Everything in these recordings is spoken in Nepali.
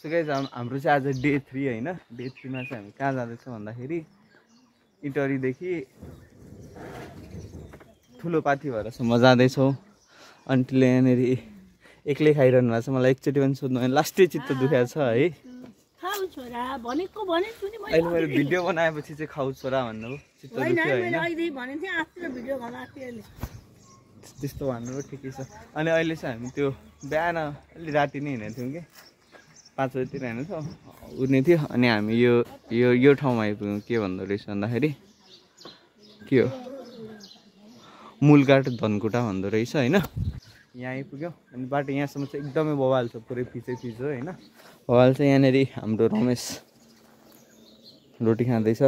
सो गाइस हाम्रो चाहिँ आज डे 3 हैन। डे 3 मा चाहिँ हामी कहाँ जाँदैछौँ भन्दाखेरि इटरीदेखि ठुलो पाथी भएरसम्म जाँदैछौँ। आन्टीले यहाँनिर एक्लै खाइरहनु भएको छ। मलाई एकचोटि पनि सोध्नु होइन, लास्टै चित्त दुखेको छ है। अहिले मैले भिडियो बनाएपछि चाहिँ खाऊ छोरा भन्नुभयो, चित्त दुख्यो होइन। त्यस्तो भन्नुभयो, ठिकै छ। अनि अहिले चाहिँ हामी त्यो बिहान अलि राति नै हिँडेको थियौँ कि 5 बजीतिर हिँडेको थियो उड्ने थियो। अनि हामी यो ठाउँमा आइपुग्यौँ। के भन्दो रहेछ भन्दाखेरि के हो मूलघाट धनकुटा भन्दो रहेछ होइन। यहाँ आइपुग्यो अनि बाटो यहाँसम्म चाहिँ एकदमै बवाल छ, पुरै पिचै पिच हो होइन। बवाल चाहिँ यहाँनिर हाम्रो रमेश रोटी खाँदैछ।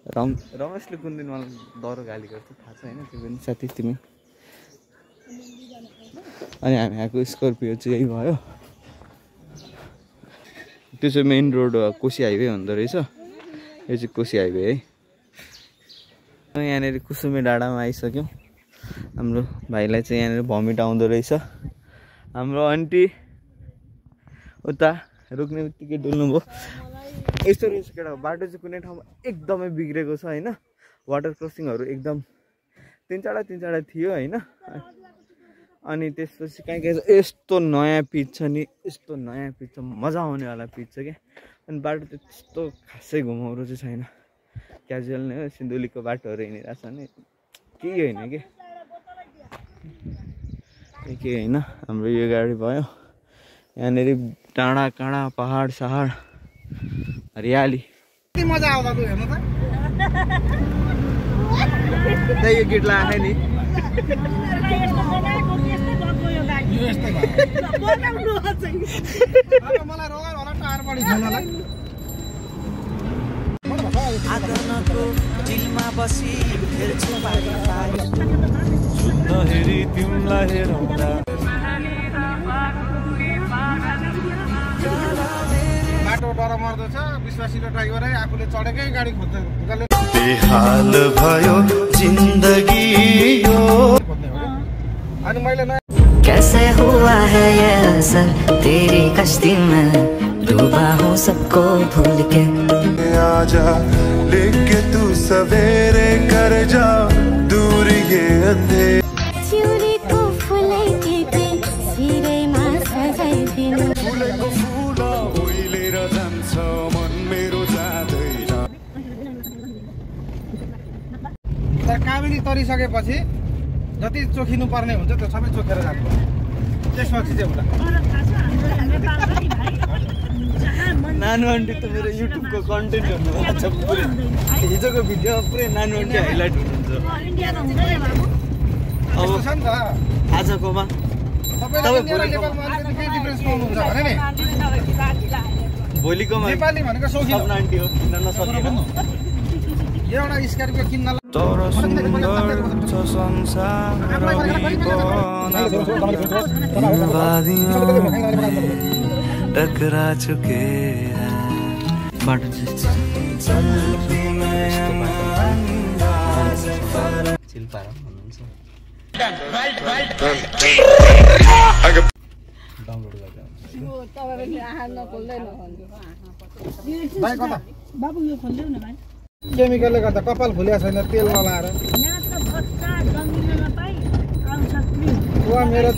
रमेशले कुन दिन मलाई डर गाली गर्छ थाहा छ होइन, त्यो पनि साथी तिमी। अनि हामी आएको स्कर्पियो चाहिँ यही भयो। त्यो चाहिँ मेन रोड हो, कोशी हाइवे भन्दो रहेछ। यो चाहिँ कोशी हाइवे है। यहाँनिर कुसुमे डाँडामा आइसक्यौँ। हाम्रो भाइलाई चाहिँ यहाँनिर भमिट आउँदो रहेछ। हाम्रो आन्टी उता रोक्ने बित्तिकै डुल्नुभयो। यस्तो रहेछ केटा, बाटो चाहिँ कुनै ठाउँमा एकदमै बिग्रेको छ होइन। वाटर क्रसिङहरू एकदम तिन चारवटा थियो होइन। अनि त्यसपछि कहीँ यस्तो नयाँ पिच छ नि, यस्तो नयाँ पिच छ, मजा आउनेवाला पिच छ क्या। अनि बाटो चाहिँ त्यस्तो खासै घुमाउरो चाहिँ छैन, क्याजुअल नै हो। सिन्धुलीको बाटोहरू हिँडिरहेको छ भने केही होइन कि केही होइन। हाम्रो यो गाडी भयो। यहाँनिर डाँडा काँडा पहाड सहाड हरियाली मजा आउँदा तँ हेर्नु त। त्यही यो गीत लाग्यो नि। मलाई रोग होला टायर बढी खानलाई। आँगनको दिलमा बसी हेर्छु नहेरी तिमीलाई हेरौँदा बाटो डर मर्दो छ। विश्वासिलो ड्राइभरै आफूले चढेकै गाडी खोज्दै बेहाल भयो जिन्दगी यो। अनि मैले कैसे हुआ है ये असर तेरी कश्ती में डूबा हूँ सबको भूल के। आजा लेके तू सवेरे कर जा दूर ये अंधेरे। चिउरीको फुलेकी दिन सिरैमा सजाइदिनु। फुलेको फुल ओइलेर जान्छ मन मेरो जाँदैन। कामेरी तरिसकेपछि जति चोखिनु पर्ने हुन्छ त्यो सबै चोखेर जानु। त्यसपछि चाहिँ उता नानु आन्टी त मेरो युट्युबको कन्टेन्ट हुनुभएको छ। पुरै हिजोको भिडियोमा पुरै नानु आन्टी हाइलाइट हुनुहुन्छ। अब छ नि त आजकोमा तपाईले इन्डिया र नेपालमा अलिकति केही डिफरेन्स पाउनुहुन्छ भने नि भोलिकोमा नेपाली भनेको सौखिन सपना आन्टी हो, किन्न नसकेको। एउटा स्कर्पियो किन्न तर सुन्दर छ संसार टकरा चुके बाटो चाहिँ चिलपारा भन्नुहुन्छ। डाउनलोड गर्दा बाबु यो खोल्दै न भाइ। केमिकलले गर्दा कपाल फुलेको छैन, तेल नलाएर। यहाँ त बच्चा जन्मिनमा पाइ आउँछ क्रिम। वा मेरो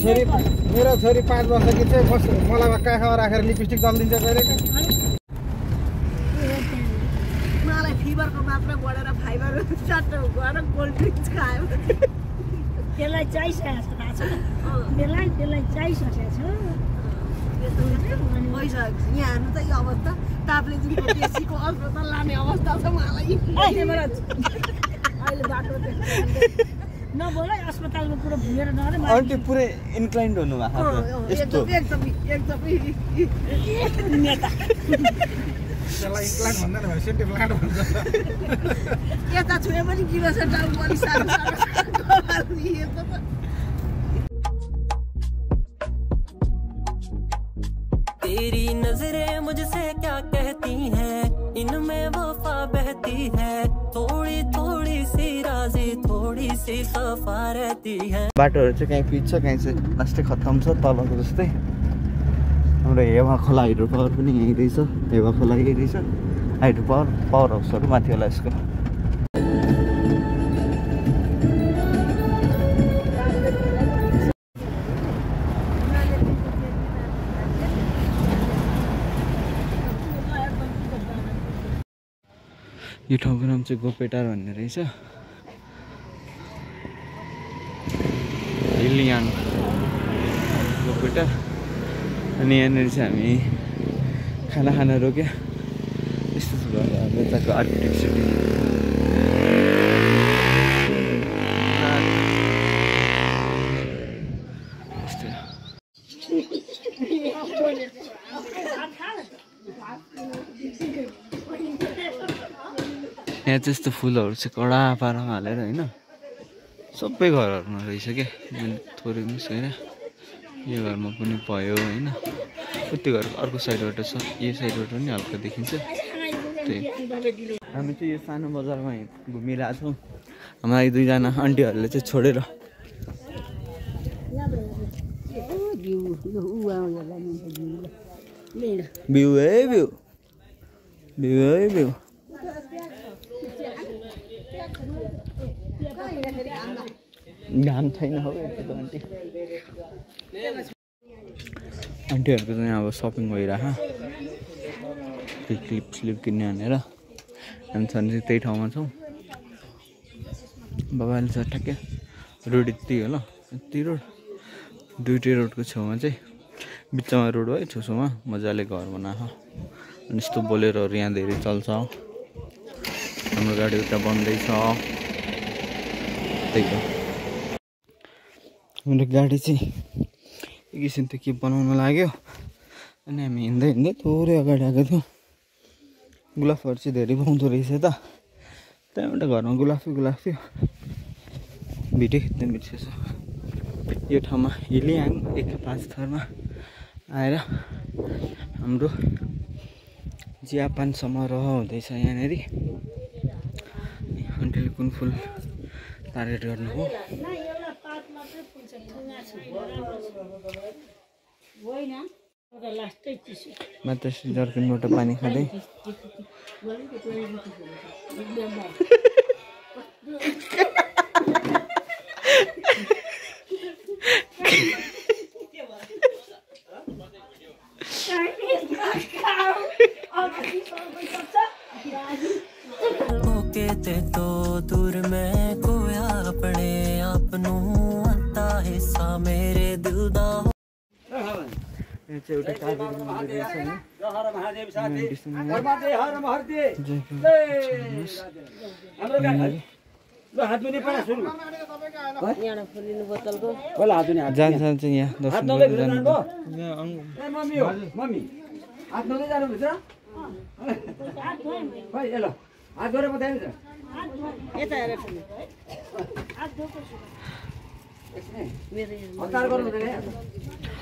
छोरी 5 वर्षकी चाहिँ मलाई काखमा राखेर लिपस्टिक दलिदिन्छ कहिले कि। मलाई फिभरको मात्रा बढेर फाइबर चट्ट गएर कोल्ड ड्रिङ्क्स खायो। त्यसलाई चाहिसकेको छ थाहा छ। त्यसलाई चाहिसकेको छ। यहाँ हेर्नु त यो अवस्था ताप्लेजुङको बेसीको अस्पताल लाने अवस्था छ मलाई। अहिले बाटो नबोल अस्पतालको कुरो भुलेर नगरे। आन्टी पुरै इन्क्लाइन्ड हुनुभएको यस्तो एकदमै नेता। त्यसलाई इन्क्लाइन भन्दैन भाइ, सेन्टी प्लान्ट भन्छ। यता छुए पनि किलो छ टाउको अलि सानो सानो। तेरी नजरें मुझसे क्या कहती हैं, इनमें वफा बहती है। थोड़ी थोड़ी सी राज़ी थोड़ी सी खफा रहती है। बाटोहरू चाहिँ कहीँ पिच छ, कहीँ चाहिँ लास्टै खत्तम छ तलको जस्तै। हाम्रो हाम्रो हेवा खोला हाइड्रो पावर पनि यहीँ रहेछ हेवा खोला यही रहेछ हाइड्रो पावर हाउसहरू माथि होला यसको यो ठाउँको नाम चाहिँ गोपेटार भन्ने रहेछ हिलियाङ गोपेटार अनि यहाँनिर चाहिँ हामी खाना खान रोक्यो यस्तो भयो अब यताको आर्किटेक्चर यहाँ चाहिँ यस्तो फुलहरू चाहिँ कडा पारामा हालेर होइन सबै घरहरूमा रहेछ क्या थोरै मिस होइन यो घरमा पनि भयो होइन कति घर अर्को साइडबाट छ यो साइडबाट पनि हल्का देखिन्छ त्यही हामी चाहिँ यो सानो बजारमा घुमिरहेको छौँ हाम्रो दुईजना आन्टीहरूले चाहिँ छोडेर भ्यू है भ्यू भ्यू है भ्यू घाम छैन हो यस्तो आन्टी आन्टीहरूको चाहिँ अब सपिङ भइरह क्लिप स्लिप किन्ने भनेर हामी चाहिँ त्यही ठाउँमा छौँ बाबाले छ ठ्याक्कै रोड यति हो ल यति रोड दुइटै रोडको छेउमा चाहिँ बिचमा रोड है छेउछाउमा मजाले घर बनाएको अनि यस्तो बोलेरोहरू यहाँ धेरै चल्छ हाम्रो गाडी उता बन्दैछ त्यही त हाम्रो गाडी चाहिँ एकैछिन त के बनाउन लाग्यो अनि हामी हिँड्दै हिँड्दै थोरै अगाडि आएको थियौँ गुलाफहरू चाहिँ धेरै पाउँदो रहेछ त त्यहाँबाट घरमा गुलाफ थियो भिडियो खिच्न बिर्सेछ यो ठाउँमा हिलियाङ 105 थरमा आएर हाम्रो चियापान समारोह हुँदैछ यहाँनिर आन्टीले कुन फुल टार्गेट गर्नु हो माताश्री जर्किनबाट पानी खाँदै कहते तो दूर में खोया अपने आप नू आता हिस्सा मेरे दिल दा यहाँ चाहिँ एउटा कावेरी मन्दिर रहेछ नि जान्छ यहाँ दर्शन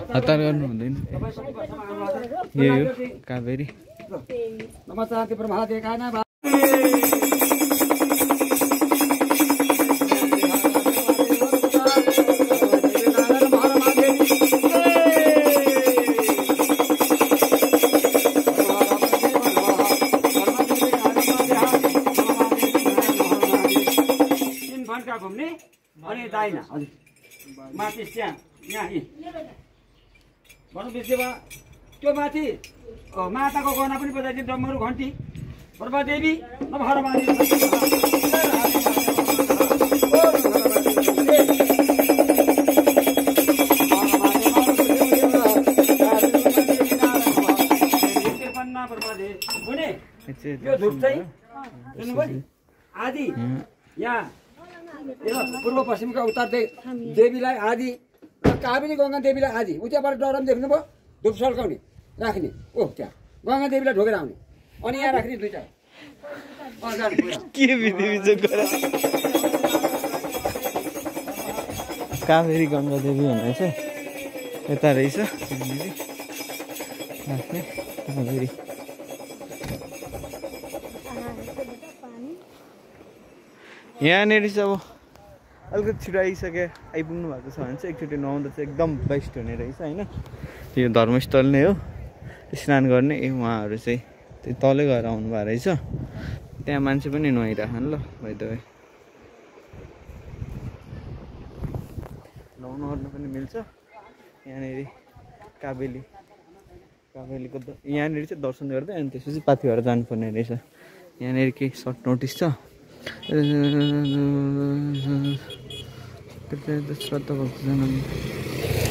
हतार गर्नु हुँदैन यही हो कावेरी घुम्ने अनि दाइना हजुर माथि त्यहाँ यहाँ भन्नु बिर्से भयो त्यो माथि माताको गहना पनि बजाइदियो डम्बरू घन्टी प्रभादेवी यो धुप चाहिँ सुन्नुभयो आदि यहाँ पूर्व पश्चिमका उत्तर देवीलाई आदि कावेरी गङ्गा देवीलाई आदि उताबाट डरम देख्नुभयो धुप सल्काउने राख्ने ओह त्यहाँ गङ्गा देवीलाई ढोकेर आउने अनि यहाँ राख्ने दुईटा के कावेरी गङ्गा देवी भन्ने चाहिँ यता रहेछ राख्ने कावेरी यहाँनिर चाहिँ अब अलिकति छिटो आइसके आइपुग्नु भएको छ भने चाहिँ एकचोटि नुहाउँदा चाहिँ एकदम बेस्ट हुने रहेछ होइन यो धर्मस्थल नै हो स्नान गर्ने उहाँहरू चाहिँ त्यो तलै गएर आउनु भएको रहेछ। त्यहाँ मान्छे पनि नुहाइराखन् ल भाइ दबाई नुहाउनु ओर्नु पनि मिल्छ। यहाँनिर काबेलीको यहाँनिर चाहिँ दर्शन गर्दै अनि त्यसपछि पाथिभएर जानुपर्ने रहेछ। यहाँनिर केही सर्ट नोटिस छ। श्रद्धा भएको जन्म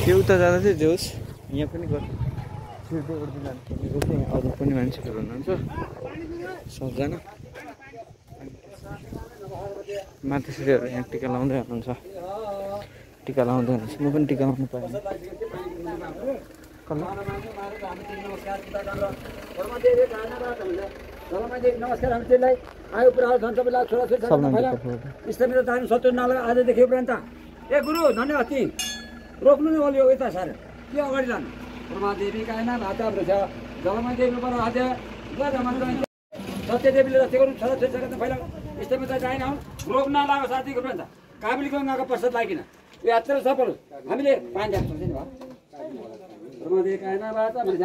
के उता जाँदा चाहिँ जोस् यहाँ पनि गर्छ छिर्दै उठ्दै जानुपर्ने रहेछ। यहाँ अरू पनि मान्छेहरू हुनुहुन्छ सबजना। माताश्रीहरू यहाँ टिका लाउँदै हुनुहुन्छ। टिका लाउँदै हुनुहुन्छ। म पनि टिका लाउनु पाएँ। नमस्कार हामीलाई आयो पुरा धन सबैलाई छोराछोरी इष्टमित्र दान सत्य नलगा आजदेखि उपरान्त ए गुरु धन्यवाद ती रोक्नु नै बोल्यो यता सार के अगाडि लानु ब्रह्मादेवी कायना भाता छ जलमा देवी पर आद्य सत्य देवीले रक्षा गर्नु छोराछोरी जगत फैला इष्टमित्र दान आउँ रोक्न नलागो साथीको उपरान्त काबुली गङ्गाको प्रसाद लागिन यो यात्रा सफल हामीले पानी जान्छ नि भयो ब्रह्मादेवी कायना भाता भन्छ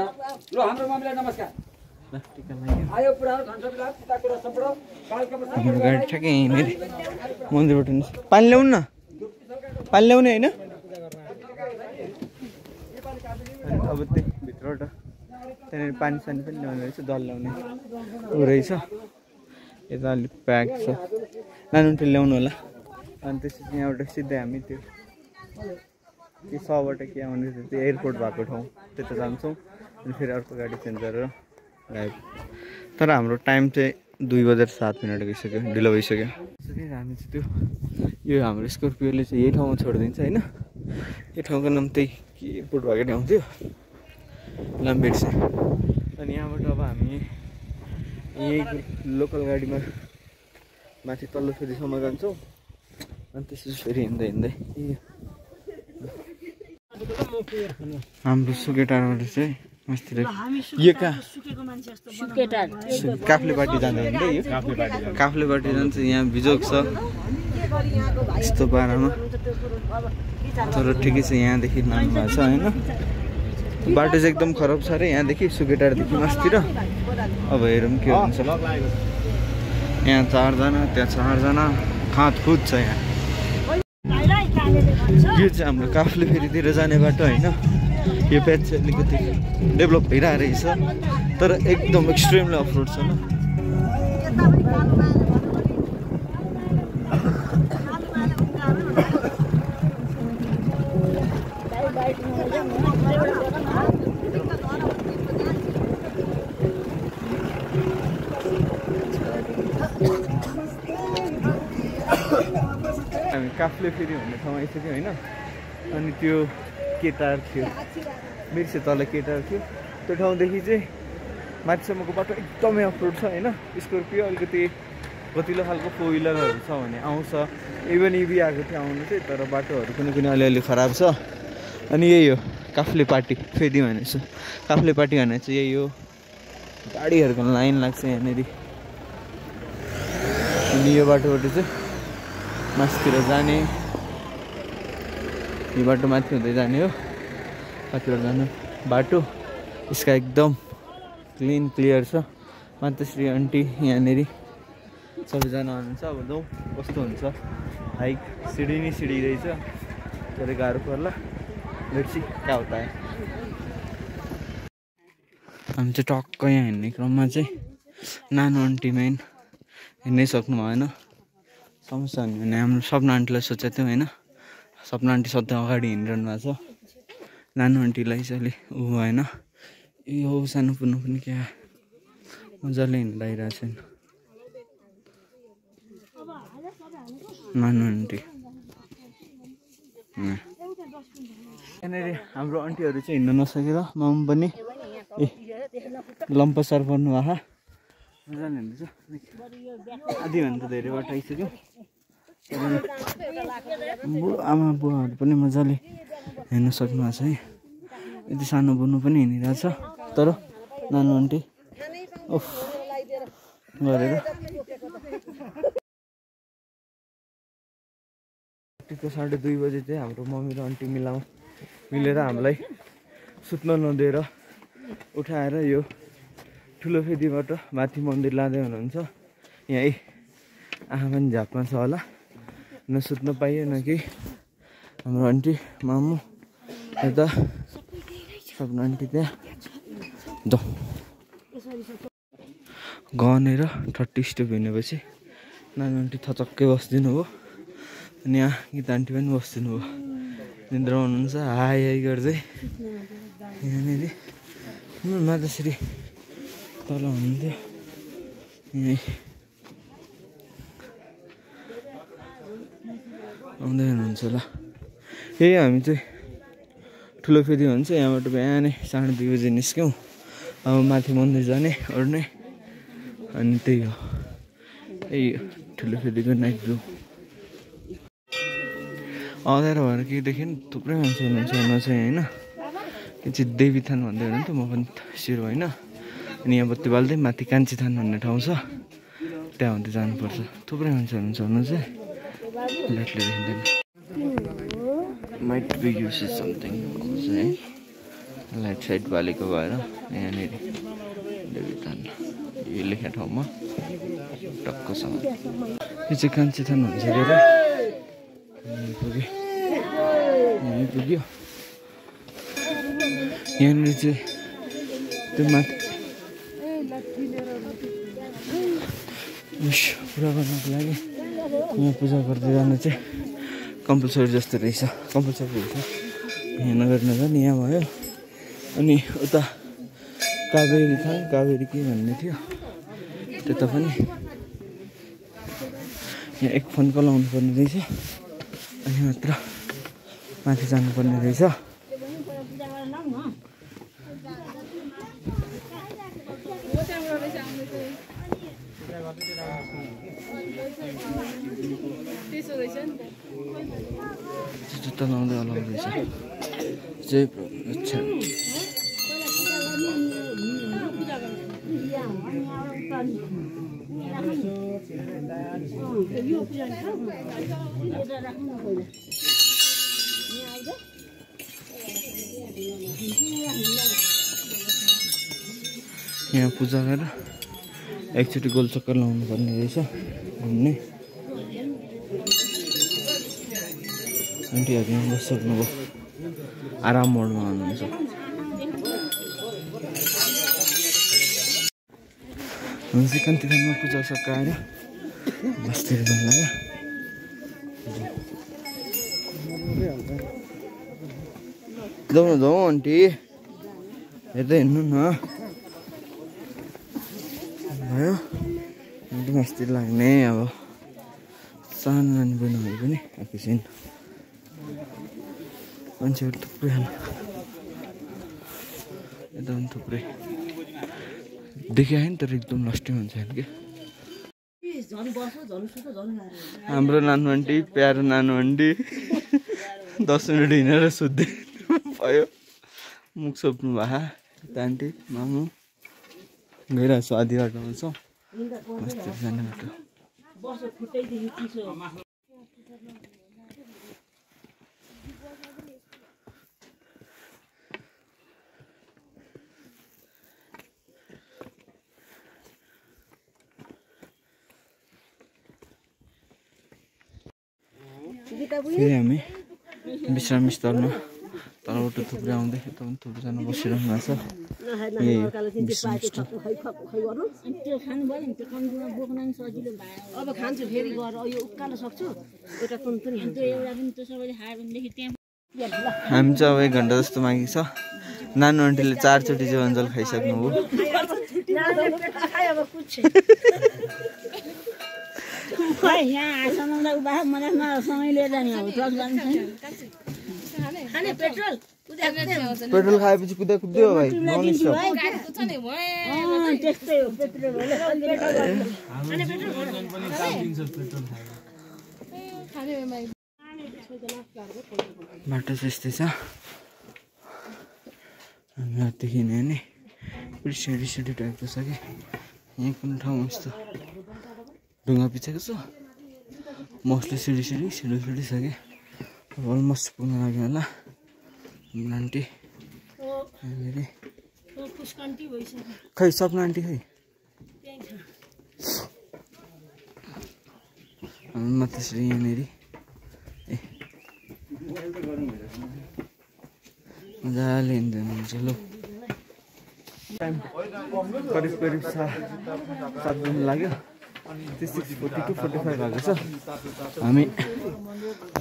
ल हाम्रो मम्मीलाई नमस्कार आयो पुरा गाडी ठ्याक्कै यहीँनिर मन्दिरबाट पानी ल्याउनु न पानी ल्याउने होइन। अब त्यही भित्रबाट त्यहाँनिर पानी सानी पनि ल्याउने रहेछ जल ल्याउने ऊ रहेछ। यता अलिक प्याक छ नानुटी ल्याउनु होला। अनि त्यसपछि यहाँबाट सिधै हामी त्यो के सबाट के आउने त्यो एयरपोर्ट भएको ठाउँ त्यता जान्छौँ। अनि फेरि अर्को गाडी चेन्ज गरेर गायब। तर हाम्रो टाइम चाहिँ 2:07 गइसक्यो ढिलो भइसक्यो। हामी चाहिँ त्यो यो हाम्रो स्कर्पियोले चाहिँ यही ठाउँमा छोडिदिन्छ होइन। यो ठाउँको नाम त्यही के एयरपोर्ट भएको ठाउँ थियो लामबेट्से। अनि यहाँबाट अब हामी यही लोकल गाडीमा माथि तल्लो फेरिसम्म जान्छौँ। अनि त्यसपछि फेरि हिँड्दै हाम्रो सुकेटारबाट चाहिँ अस्तिर यो कहाँ काफ्लेपाटी जाँदै हो यो काफ्लेपाटी जान्छ। यहाँ बिजोग छ यस्तो पारामा तर ठिकै छ। यहाँदेखि लानु भएको छ होइन। बाटो चाहिँ एकदम खराब छ अरे यहाँदेखि सुकेटारदेखि मासतिर। अब हेरौँ के हुन्छ। यहाँ 4 जना त्यहाँ 4 जना खाँदखुद छ यहाँ। यो चाहिँ हाम्रो काफ्ले फेरितिर जाने बाटो होइन। यो प्याच चाहिँ अलिकति डेभलप भइरहेको रहेछ तर एकदम एक्सट्रिमली अफरोड छ ल। हामी काफ्ले फेरि भन्ने ठाउँ आइसक्यो होइन। अनि त्यो केटार थियो बिर्से तल केटार थियो त्यो ठाउँदेखि चाहिँ माथिसम्मको बाटो एकदमै अफरोड छ होइन। स्कर्पियो अलिकति कतिलो खालको 4 व्हिलरहरू छ भने आउँछ। इभन इभी आएको थियो आउनु चाहिँ तर बाटोहरू कुनै अलिअलि खराब छ। अनि यही हो काफ्लेपाटी फेरि भनेछु। काफ्लेपाटी भने चाहिँ यही हो गाडीहरूको लाइन लाग्छ यहाँनिर। अनि यो बाटोबाट चाहिँ माथितिर जाने यो बाटो माथि हुँदै जाने हो। माथिबाट जानु बाटो यसका एकदम क्लिन क्लियर छ। माताश्री आन्टी यहाँनिर सबैजना हुनुहुन्छ। अब जाउँ कस्तो हुन्छ। हाइक सिडी नै सिडी रहेछ तर गाह्रो पर्ला। लेट्स सी क्या होता है। हामी चाहिँ टक्क यहाँ हिँड्ने क्रममा चाहिँ नानो आन्टी मेन हिँड्नै सक्नु भएन। समस्या हुने भने हाम्रो सपना आन्टीलाई सोचेको थियौँ होइन। सपना आन्टी सधैँ अगाडि हिँडिरहनु भएको छ। नानो आन्टीलाई चाहिँ अलि ऊ भएन। यो सानो पुग्नु पनि क्या मजाले हिँडाइरहेको छैन नानो आन्टी। यहाँनिर हाम्रो आन्टीहरू चाहिँ हिँड्न नसकेर मम पनि लम्पसार पर्नु भएको मजाले हिँड्दैछ। आधीभन्दा धेरै बाटो आइसक्यो। आमा बुवाहरू पनि मजाले हिँड्न सक्नु भएको छ है। यति सानो बुनु पनि हिँडिरहेछ तर नानो आन्टी ओफ गरेर 2:30 बजे चाहिँ हाम्रो मम्मी र आन्टी मिलेर हामीलाई सुत्न नदिएर उठाएर यो ठुलो फेदीबाट माथि मन्दिर लाँदै हुनुहुन्छ। यहीँ आँखा पनि झापमा छ होला, नसुत्न पाइएन कि हाम्रो आन्टी मामु यता सपना आन्टी त्यहाँ गनेर 30 स्टेप हिँडेपछि नानी आन्टी थचक्कै बसिदिनु भयो। अनि यहाँ गीता आन्टी पनि बसिदिनु भयो, निद्रा हुनुहुन्छ हाई हाई गर्दै। यहाँनिर माताश्री तल हुनुहुन्थ्यो, यहीँ आउँदै हुनुहुन्छ होला। यही हामी चाहिँ ठुलो फेदी हुन्छ, यहाँबाट बिहानै 2:30 बजी निस्क्यौँ। अब माथि मन्दिर जाने ओर्ने, अनि त्यही हो यही ठुलो फेदीको नाइट भ्यू। अँध्यारो भएर केहीदेखि थुप्रै मान्छे हुनुहुन्छ हेर्नु चाहिँ होइन। यो चाहिँ देवीथान भन्दै हुनुहुन्थ्यो, म पनि सियर होइन। अनि यहाँ बत्ती बाल्दै माथि कान्छी थान भन्ने ठाउँ छ, त्यहाँ हुँदै जानुपर्छ। थुप्रै मान्छे हुनुहुन्छ हुनु चाहिँ लाइटले देखिँदैन। माइट बी युज समथिङ है, लाइट साइड बालेको भएर यहाँनिर देवीथान यो लेखा ठाउँमा टक्कसँग यो चाहिँ कान्छी थान भन्छ के अरे। पुग्यो यहीँ पुग्यो। यहाँनिर चाहिँ त्यो माथि पुरा गर्नको लागि यहाँ पूजा गर्दै जानु चाहिँ कम्पलसरी जस्तो रहेछ, कम्पलसरी रहेछ। यहाँ नगर्नु पनि यहाँ भयो। अनि उता कावेरी थान, कावेरी के भन्ने थियो त्यता पनि यहाँ एक फोन कल आउनु पर्ने रहेछ, अनि मात्र माथि जानुपर्ने रहेछ। जुत्ता लाउँदै अलाउ रहेछ। जय प्रभु। अच्छा यहाँ पूजा गरेर एकचोटि गोल चक्कर लाउनु पर्ने रहेछ घुम्ने। आन्टीहरू यहाँ बसिसक्नुभयो, आराम मोडमा हुनुहुन्छ। हुन्छ कान्ति थानमा पूजा सकाएर बस्तिर जानु लाग्यो। जाउँ जाउँ आन्टी, हेर्दै हिँड्नु न भयो। एकदम अस्तिर लाग्ने अब सानो नानी पनि भयो पनि आएको छैन, मान्छेहरू थुप्रै खानु एकदम थुप्रै देखिआयो नि तर एकदम लास्टिङ हुन्छ कि। हाम्रो नानु आन्टी, प्यारो नानु आन्टी 10 मिनट हिँडेर सुत्दै भयो, मुख सोप्नु भए आन्टी मामु गइरहेको छु। आधी बाटोमा छ मस्त जाने बाटो। फेरि हामी विश्राम स्थलमा तलबाट थुप्रै आउँदै यता पनि थुप्रैजना बसिरहनु भएको छ। यही विश्राम स्थल। अब खान्छु फेरि गएर यो उकालो सक्छु एउटा कुन पनि हामी चाहिँ अब 1 घन्टा जस्तो बाँकी छ। नानु आन्टीले 4 चोटि चाहिँ अन्जल खाइसक्नु भयो। पेट्रोल खाएपछि कुद्दै कुद्दै हो भाइ, बाटो चाहिँ यस्तै छ। यहाँदेखि नि सिडी सिडी टाइपको छ कि यहाँ कुन ठाउँमा यस्तो ढुङ्गा पिछेको छ, mostly CD CD CD CD छ कि। अलमोस्ट पुग्न लाग्यो होला। आन्टी डिस्कन्टी भइसक्यो खै सपना आन्टी खै त्यही छ म त्यसरी यहाँनिर ए मजाले हिँड्दैन हुन्छ लु टाइम करिब करिब 7 बज्न लाग्यो 6:42 45 भएको छ हामी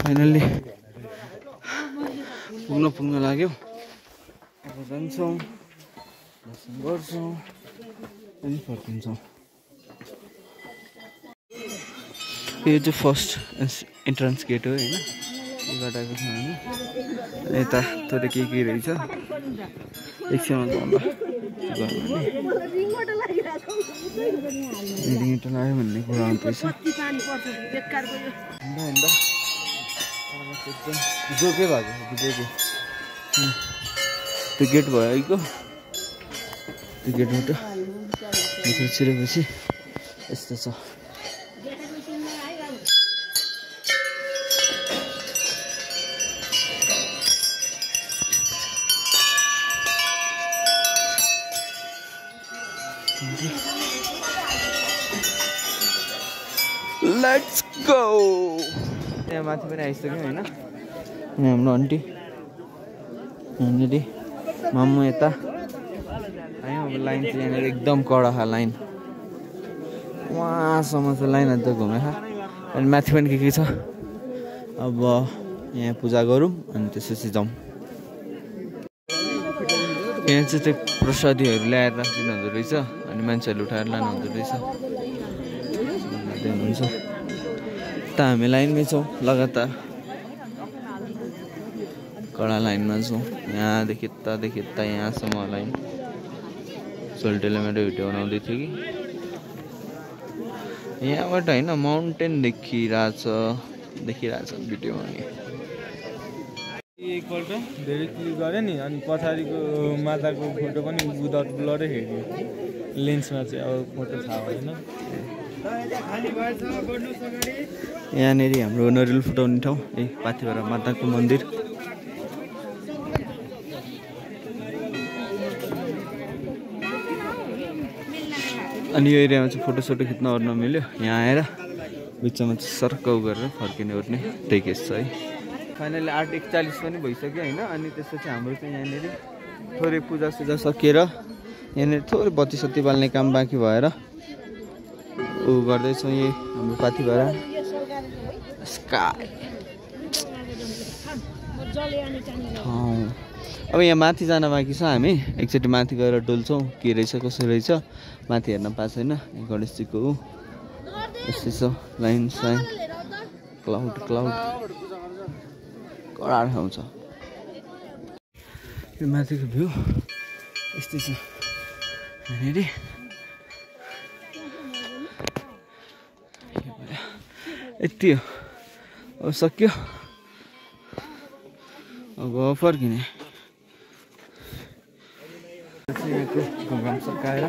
फाइनल्ली पुग्न लाग्यो अब जान्छौँ दर्शन गर्छौँ अनि फर्किन्छौँ यो चाहिँ फर्स्ट इन्ट्रान्स गेट हो होइन यो बाटाको छ हामी यता थोरै के रहेछ एकछिनमा जाउँदा रिङ्गटो लाग्यो भन्ने कुरा आउँदैछ जोके भएको जोके त्यो गेट भएको त्यो गेटबाट भित्र छिरेपछि यस्तो छ लेट्स गो त्यहाँ माथि पनि आइसक्यो होइन यहाँ हाम्रो आन्टी यहाँनिर मामु यता है अब लाइन चाहिँ यहाँनिर एकदम कडा लाइन वहाँसम्म चाहिँ लाइन त घुमेको अनि माथि पनि के छ अब यहाँ पूजा गरौँ अनि त्यसपछि जाउँ यहाँ चाहिँ त्यो प्रसादीहरू ल्याएर राखिदिनु हुँदो रहेछ अनि मान्छेहरूले उठाएर लानु हुँदो रहेछ हुन्छ त हामी लाइनमै छौँ लगातार कडा लाइनमा छौँ यहाँदेखि यता यहाँसम्म लाइन सोल्टेले मेरो भिडियो बनाउँदै थियो कि यहाँबाट होइन माउन्टेन देखिरहेछ भिडियोमा नि एकपल्ट धेरै क्लिक गरेँ नि अनि पछाडिको माताको फोटो पनि विदाउट ब्लरै हेऱ्यो लेन्समा चाहिँ अब फोटो थाहा भएन यहाँनिर हाम्रो नरिवल फुटाउने ठाउँ ए पाथिभरा माताको मन्दिर अनि यो एरियामा चाहिँ फोटोसोटो खिच्न ओर्न मिल्यो यहाँ आएर बिचमा चाहिँ सर्कौ गरेर फर्किने ओर्ने त्यही केस छ है फाइनली 8:41 पनि भइसक्यो होइन अनि त्यसपछि हाम्रो चाहिँ यहाँनिर थोरै पूजासुजा सकिएर यहाँनिर थोरै बत्ती बाल्ने काम बाँकी भएर ऊ गर्दैछौँ यही हाम्रो पाथिभरा स्काई अब यहाँ माथि जान बाँकी छ हामी एकचोटि माथि गएर डुल्छौँ के रहेछ कसो रहेछ माथि हेर्न पाएको छैन गणेशजीको हो यस्तै छ लाइन साइन क्लाउड कडा ठाउँ छ यो माथिको भ्यू यस्तै छ यहाँनिर यति हो अब सक्यो अब फर्किने यहाँको घुमघाम सकाएर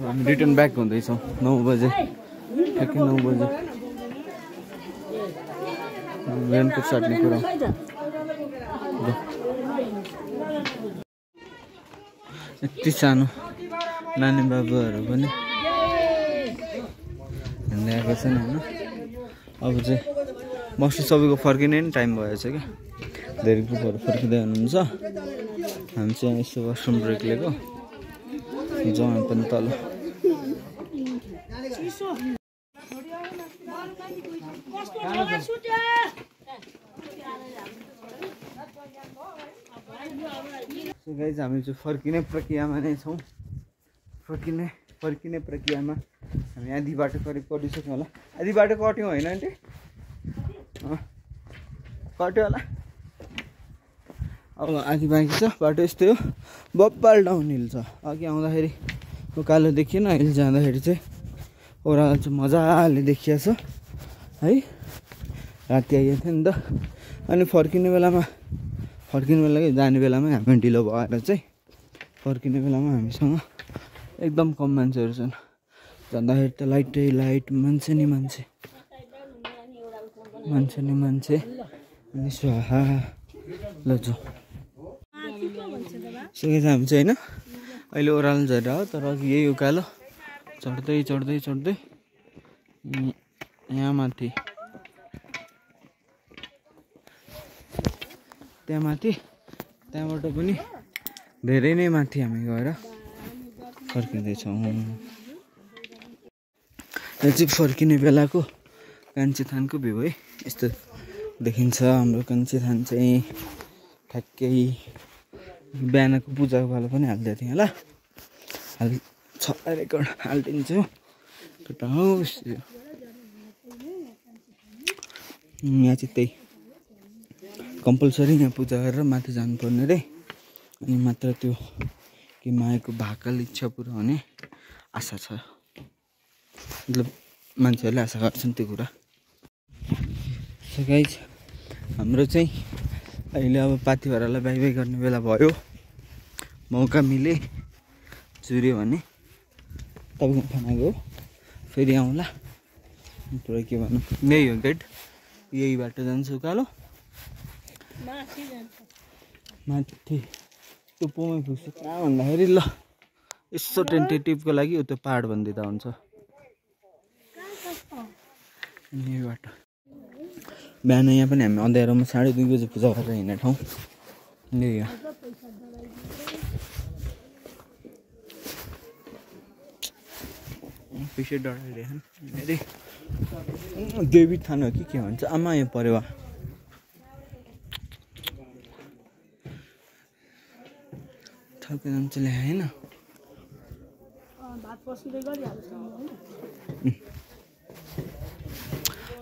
हामी रिटर्न ब्याक हुँदैछौँ 9 बजे ठ्याक्कै 9 बजे रेनको साट्ने कुरा यति सानो नानी बाबुहरू पनि हिँड्दै आएको छैन होइन अब चाहिँ मोस्टली सबैको फर्किने नि टाइम भएछ क्या धेरै ग्रुपहरू फर्किँदै हुनुहुन्छ हामी चाहिँ यसो वासरुम ब्रेक लिएको जाउँ पनि तल गाइज हामी चाहिँ फर्किने प्रक्रियामा नै छौँ फर्किने प्रक्रियामा हामी आधी बाटो करिब कटिसक्यौँ होला आधी बाटो कट्यौँ होइन आन्टी कट्यो होला अब आधी बाँकी छ बाटो यस्तै हो बब्बाल डाउन हिल छ अघि आउँदाखेरि उकालो देखिएन हिल जाँदाखेरि चाहिँ ओह्रालो चाहिँ मजाले देखिएछ है राति आइएको थियो नि त अनि फर्किने बेला जाने बेलामा हामी ढिलो भएर चाहिँ फर्किने बेलामा हामीसँग एकदम कम मान्छेहरू छन् जाँदाखेरि त लाइट मान्छे नि मान्छे अनि स्वाहा ल जाउँ सकेछ हामी चाहिँ होइन अहिले ओह्रालो झरेर हो तर अघि यही उकालो चढ्दै चढ्दै चढ्दै यहाँ माथि त्यहाँ माथि त्यहाँबाट पनि धेरै नै माथि हामी गएर फर्किँदैछौँ। यो चाहिँ फर्किने बेलाको कान्छी थानको भ्यू है। यस्तो देखिन्छ हाम्रो कान्छी थान चाहिँ। ठ्याक्कै बिहानको पूजाको बेला पनि हालिदिएको थिएँ होला। रेकर्ड हालिदिन्छु। यहाँ चाहिँ त्यही कम्पलसरी यहाँ पूजा गरेर माथि जानुपर्ने रे। अनि मात्र त्यो कि मायाको भाकल इच्छा पुरा हुने आशा छ। मतलब मान्छेहरूले आशा गर्छन् त्यो कुरा। सो गाइज हाम्रो चाहिँ अहिले अब पाथिभरालाई बाई बाई गर्ने बेला भयो। मौका मिले चुर्यो भने तपाईँको खाना गयो फेरि आउँला। पुरा के भनौँ यही हो गेट। यही बाटो जान्छ उकालो माथि टुप्पोमै पुग्छ। कहाँ भन्दाखेरि ल यसो टेन्टेटिभको लागि त्यो पहाड भनिदिँदा हुन्छ। यही बाटो बिहान यहाँ पनि हामी अँध्यारोमा 2:30 बजे पूजा गरेर हिँड्ने ठाउँ यही हो। पछि डराइरहेको देवी थान हो कि के भन्छ आमा यहाँ परेवा। थल्के नाम चाहिँ ल्याए होइन।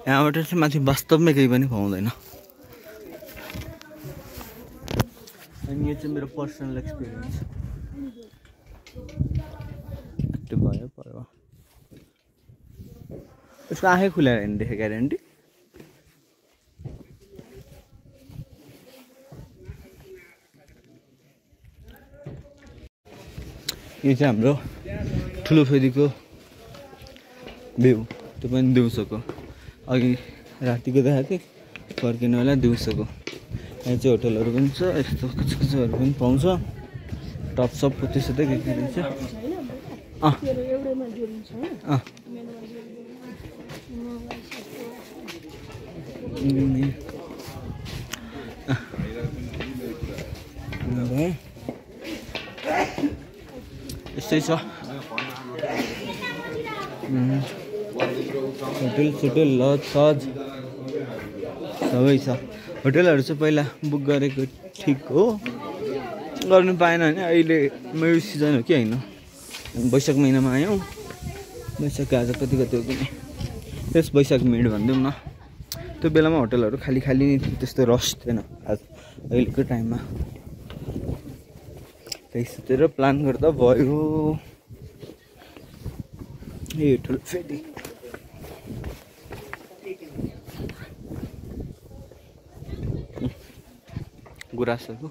यहाँबाट चाहिँ माथि वास्तवमै केही पनि पाउँदैन। अनि यो चाहिँ मेरो पर्सनल एक्सपिरियन्स। त्यो भयो परेवा। उसको आँखै खुलेर हिँड्ने देखेँ ग्यारेन्टी। यो चाहिँ हाम्रो ठुलो फेदीको भ्यू। त्यो पनि दिउँसोको। अघि रातिको देखाएको थिएँ फर्किने बेला दिउँसोको। यहाँ चाहिँ होटलहरू पनि छ। यस्तो कुचकुचोहरू पनि पाउँछ। टप सप त्यस्तै के के रहेछ। यस्तै छ होटल सोटल लज सज सबै छ। होटलहरू चाहिँ पहिला बुक गरेको ठिक हो। गर्नु पाएन भने अहिले मेरो सिजन हो कि होइन। वैशाख महिनामा आयौँ। वैशाख आज कति हो कुनै त्यस वैशाख मिड भनिदिउँ न। त्यो बेलामा होटलहरू खाली खाली त्यस्तो रस थिएन आज अहिलेको टाइममा। त्यही सोचेर प्लान गर्दा भयो। ए ठुलो फेरि गुराँसहरू।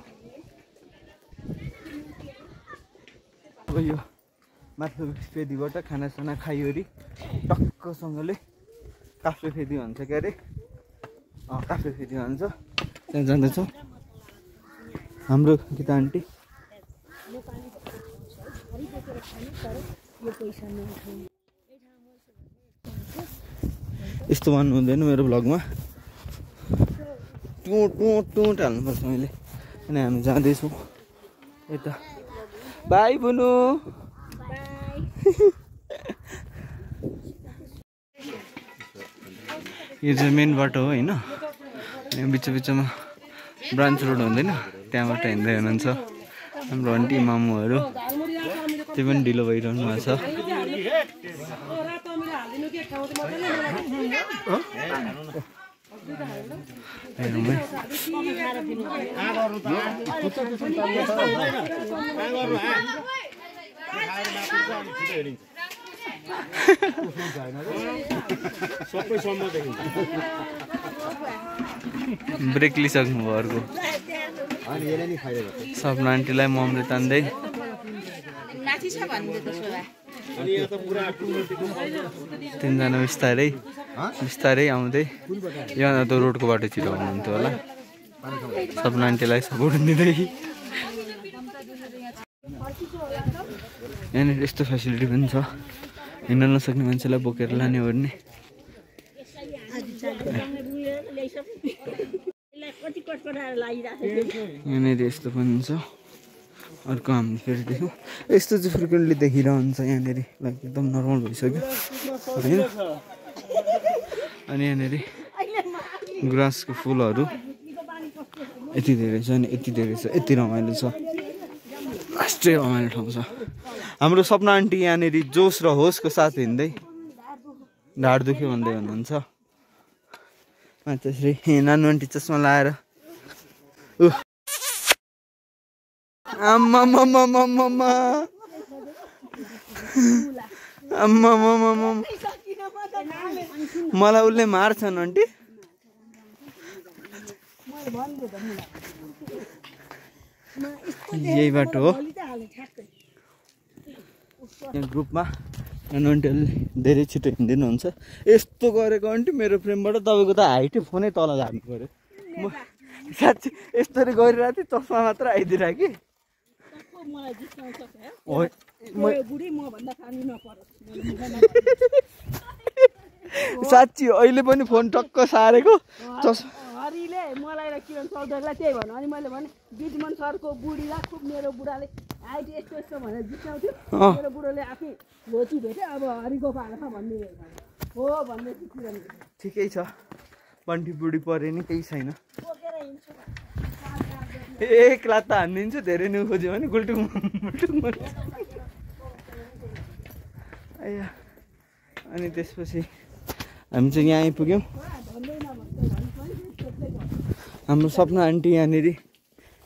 अब यो माथिल्लो फेदीबाट खानासाना खाइवरी टक्कसँगले काफ्ले फेदी भन्छ के अरे। काफ्ले फेदी भन्छ। त्यहाँ जाँदैछौँ। हाम्रो गीता आन्टी यस्तो भन्नु हुँदैन मेरो भ्लगमा। टुट हाल्नुपर्छ मैले। अनि हामी जाँदैछौँ यता। बाई बुनु। यो चाहिँ मेन बाटो हो होइन। यहाँ बिच बिचमा ब्रान्च रोड हुँदैन त्यहाँबाट हिँड्दै हुनुहुन्छ हाम्रो आन्टी मामुहरू। त्यो पनि ढिलो भइरहनु भएको छ। ब्रेक लिइसक्नु भयो अर्को। सपना आन्टीलाई ममले तान्दै तिनजना बिस्तारै बिस्तारै आउँदै यहाँ त रोडको बाटो छिटो हुनुहुन्थ्यो होला। सपना आन्टीलाई सपोर्ट दिँदै यहाँनिर यस्तो फेसिलिटी पनि छ, हिँड्न नसक्ने मान्छेलाई बोकेर लाने ओर्ने। यहाँनिर यस्तो पनि छ। अर्को हामीले फेरि देख्यौँ, यस्तो चाहिँ फ्रिक्वेन्टली देखिरहन्छ यहाँनिर, लाइक एकदम नर्मल भइसक्यो होइन। अनि यहाँनिर ग्रासको फुलहरू यति धेरै छ, अनि यति धेरै छ, यति रमाइलो छ, लास्टै रमाइलो ठाउँ छ। हाम्रो सपना आन्टी यहाँनिर जोस र होसको साथ हिँड्दै ढाड दुख्यो भन्दै हुनुहुन्छ। माताश्री नानु आन्टी चस्मा लाएर मलाई उसले मार्छन् आन्टी। यही बाटो हो ग्रुपमा। नानु आन्टीहरूले धेरै छिटो हिँडिदिनुहुन्छ। यस्तो गरेको आन्टी मेरो फ्रेमबाट तपाईँको त हाइटै फोनै तल झार्नु पऱ्यो। म साँच्ची यस्तरी गरिरहेको थिएँ, चस्मा मात्र आइदिरहेँ कि। साँच्ची अहिले पनि फोन टक्क सारेको हरिले मलाई र किरण चौधरीलाई त्यही भन्नु। अनि मैले भने बिजमन सरको बुढीलाई खुब मेरो बुढाले हाइट यस्तो यस्तो भनेर जित्याउँथ्यो, मेरो बुढोले आफै लोची भेट्यो, अब हरिको पालो छ भन्ने हो भन्ने किरण। ठिकै छ, बन्टी बुढी परे नि केही छैन। एक लात हानिदिन्छु, धेरै नै खोज्यो भने गुल्टुङ अनि त्यसपछि हामी चाहिँ यहाँ आइपुग्यौँ। हाम्रो सपना आन्टी यहाँनिर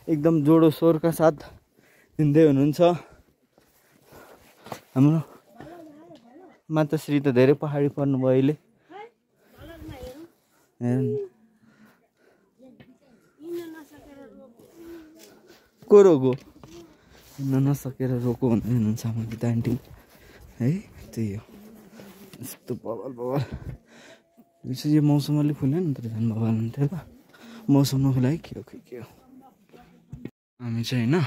एकदम जोडो स्वरका साथ हिँड्दै हुनुहुन्छ। हाम्रो माताश्री त धेरै पहाडी पर्नुभयो अहिले। को रोगो हिँड्न नसकेर रोको भन्दै हुनुहुन्छ हाम्रो गीता आन्टी है। त्यही हो, यस्तो बवाल बवाल। यो मौसम अलिक फुल्यो नि त झन् बवाल हुन्थ्यो त। मौसम नफुल्यो है के हो के हो। हामी चाहिँ होइन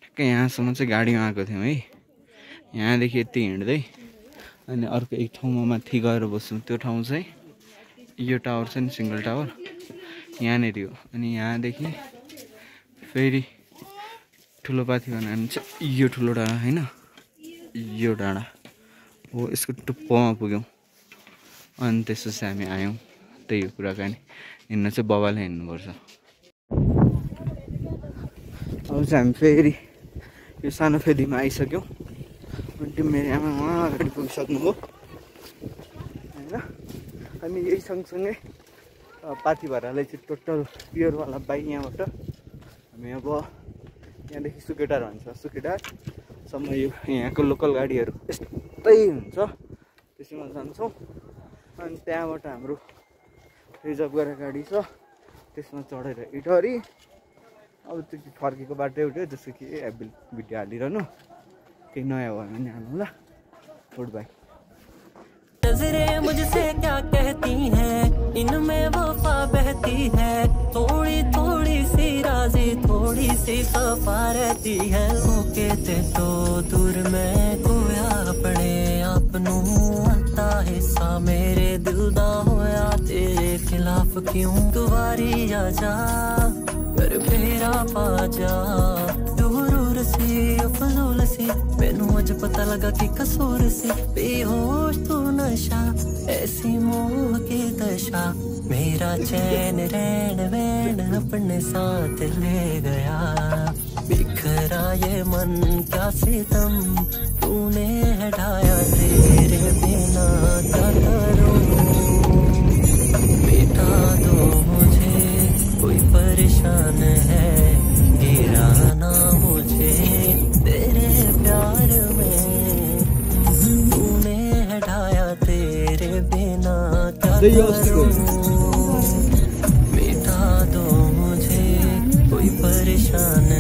ठ्याक्कै यहाँसम्म चाहिँ गाडीमा आएको थियौँ है। यहाँदेखि यति हिँड्दै अनि अर्को एक ठाउँमा माथि गएर बस्छौँ। त्यो ठाउँ चाहिँ यो टावर छ नि, सिङ्गल टावर यहाँनिर हो। अनि यहाँदेखि फेरि ठुलो पाथी भनेर चाहिँ यो ठुलो डाँडा होइन, यो डाँडा हो, यसको टुप्पोमा पुग्यौँ। अनि त्यसपछि हामी आयौँ। त्यही हो कुराकानी, हिँड्न चाहिँ बबाले हिँड्नुपर्छ। अब चाहिँ हामी फेरि यो सानो फेदीमा आइसक्यौँ। अनि मेरो आमा उहाँ अगाडि पुगिसक्नु हो होइन। अनि यही सँगसँगै पाथी भरालाई चाहिँ टोटल प्योरवाला बाइक यहाँबाट हामी अब यहाँदेखि सुकेटार भन्छ, सुकेटारसम्म यो यहाँको लोकल गाडीहरू यस्तै हुन्छ, त्यसैमा जान्छौँ। अनि त्यहाँबाट हाम्रो रिजर्भ गरेर गाडी छ, त्यसमा चढेर इटहरी अब त्यो फर्केको बाटो एउटै, जस्तो कि भिडियो हालिरहनु, केही नयाँ भयो भने हाल्नु ल। Good by. नजरें मुझसे क्या कहती हैं, इनमें वफा बहती है, थोड़ी थोड़ी सी राज़ी थोड़ी सी खफा रहती है। होके ते तो दूर में खोया अपने आप नू, आता हिस्सा मेरे दिल दा होया तेरे खिलाफ क्यों। दुबारी आ जा कर मेरा पा जा, दूर सी फजूल सी मैनू अज पता लगा कि कसूर सी। बेहोश तू नशा ऐसी मोह की दशा, मेरा चैन रैन वैन अपने साथ ले गया। बिखरा ये मन क्या सितम तूने हटाया, तेरे बिना क्या करूं। मिटा दो मुझे कोई परेशान है, गिराना मुझे तेरे प्यार में। तूने हटाया तेरे बिना क्या करूं। मिटा दो मुझे कोई परेशान